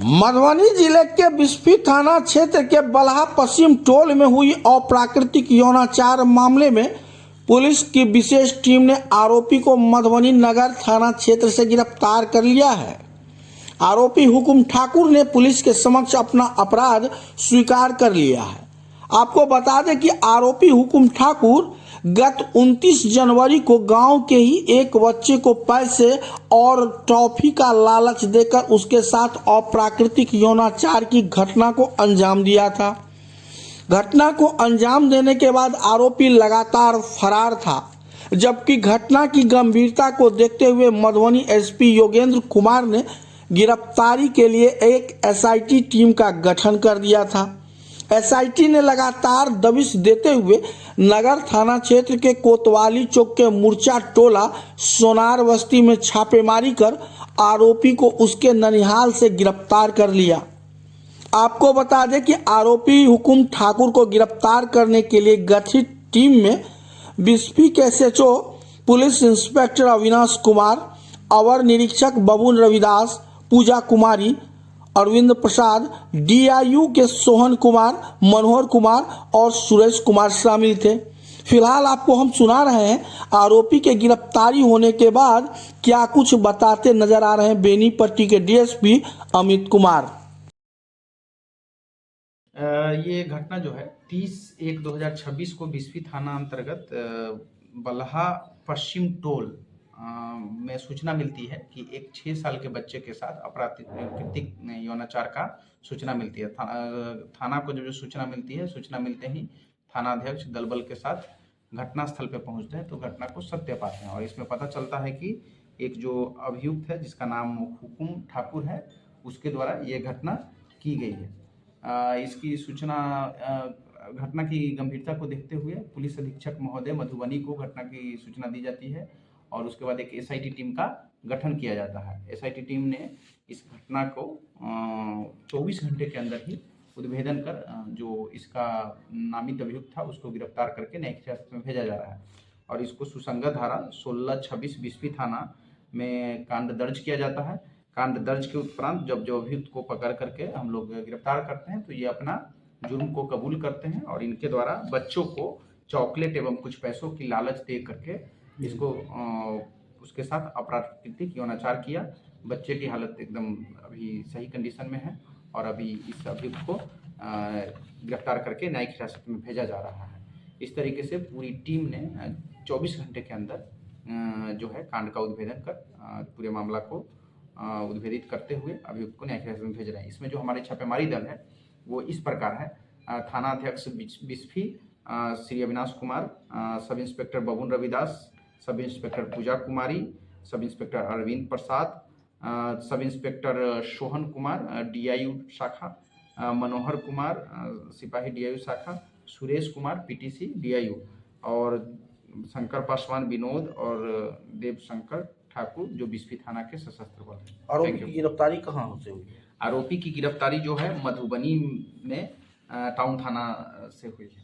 मधुबनी जिले के बिस्फी थाना क्षेत्र के बलहा पश्चिम टोल में हुई अप्राकृतिक यौनाचार मामले में पुलिस की विशेष टीम ने आरोपी को मधुबनी नगर थाना क्षेत्र से गिरफ्तार कर लिया है। आरोपी हुकुम ठाकुर ने पुलिस के समक्ष अपना अपराध स्वीकार कर लिया है। आपको बता दें कि आरोपी हुकुम ठाकुर गत 29 जनवरी को गांव के ही एक बच्चे को पैसे और टॉफी का लालच देकर उसके साथ अप्राकृतिक यौनाचार की घटना को अंजाम दिया था। घटना को अंजाम देने के बाद आरोपी लगातार फरार था, जबकि घटना की गंभीरता को देखते हुए मधुबनी एसपी योगेंद्र कुमार ने गिरफ्तारी के लिए एक एसआईटी टीम का गठन कर दिया था। एसआईटी ने लगातार दबिश देते हुए नगर थाना क्षेत्र के कोतवाली चौक के मूर्छा टोला सोनार बस्ती में छापेमारी कर आरोपी को उसके ननिहाल से गिरफ्तार कर लिया। आपको बता दें कि आरोपी हुकुम ठाकुर को गिरफ्तार करने के लिए गठित टीम में बिस्फी के SHO police inspector Avinash Kumar, अवर निरीक्षक बबून रविदास, पूजा कुमारी, अरविंद प्रसाद, डीआईयू के सोहन कुमार, मनोहर कुमार और सुरेश कुमार शामिल थे। फिलहाल आपको हम सुना रहे हैं आरोपी के गिरफ्तारी होने के बाद क्या कुछ बताते नजर आ रहे हैं बेनीपट्टी के डीएसपी अमित कुमार। ये घटना जो है 30/1/2026 को बिस्फी थाना अंतर्गत बलहा पश्चिम टोल में सूचना मिलती है कि एक 6 साल के बच्चे के साथ अप्राकृतिक यौनाचार का सूचना मिलती है। थाना को जो सूचना मिलती है, सूचना मिलते ही थानाध्यक्ष दल बल के साथ घटनास्थल पे पहुंचते हैं तो घटना को सत्य पाते हैं और इसमें पता चलता है कि एक जो अभियुक्त है जिसका नाम हुकुम ठाकुर है, उसके द्वारा ये घटना की गई है। इसकी सूचना घटना की गंभीरता को देखते हुए पुलिस अधीक्षक महोदय मधुबनी को घटना की सूचना दी जाती है और उसके बाद एक एसआईटी टीम का गठन किया जाता है। एसआईटी टीम ने इस घटना को 24 घंटे के अंदर ही उद्भेदन कर जो इसका नामित अभियुक्त था उसको गिरफ्तार करके न्यायिक हिरासत में भेजा जा रहा है और इसको सुसंगत धारा 1626 बिस्फी थाना में कांड दर्ज किया जाता है। कांड दर्ज के उपरांत जब जो अभियुक्त को पकड़ करके हम लोग गिरफ्तार करते हैं तो ये अपना जुर्म को कबूल करते हैं और इनके द्वारा बच्चों को चॉकलेट एवं कुछ पैसों की लालच दे करके इसको उसके साथ अप्राकृतिक यौनाचार किया। बच्चे की हालत एकदम अभी सही कंडीशन में है और अभी इस अभियुक्त को गिरफ्तार करके न्यायिक हिरासत में भेजा जा रहा है। इस तरीके से पूरी टीम ने 24 घंटे के अंदर जो है कांड का उद्भेदन कर पूरे मामला को उद्भेदित करते हुए अभियुक्त को न्यायिक हिरासत में भेज रहे हैं। इसमें जो हमारे छापेमारी दल है वो इस प्रकार है। थाना अध्यक्ष Bisfi Shri Avinash Kumar, sub inspector बबून Ravidas, sub inspector पूजा कुमारी, sub inspector Arvind Prasad, sub inspector Sohan Kumar DIU शाखा, मनोहर कुमार सिपाही डीआईयू शाखा, सुरेश कुमार पीटीसी डीआईयू और शंकर पासवान विनोद और देव शंकर ठाकुर जो बिस्फी थाना के सशस्त्र बल हैं। आरोपी की गिरफ्तारी कहाँ से हुई? आरोपी की गिरफ्तारी जो है मधुबनी में टाउन थाना से हुई है।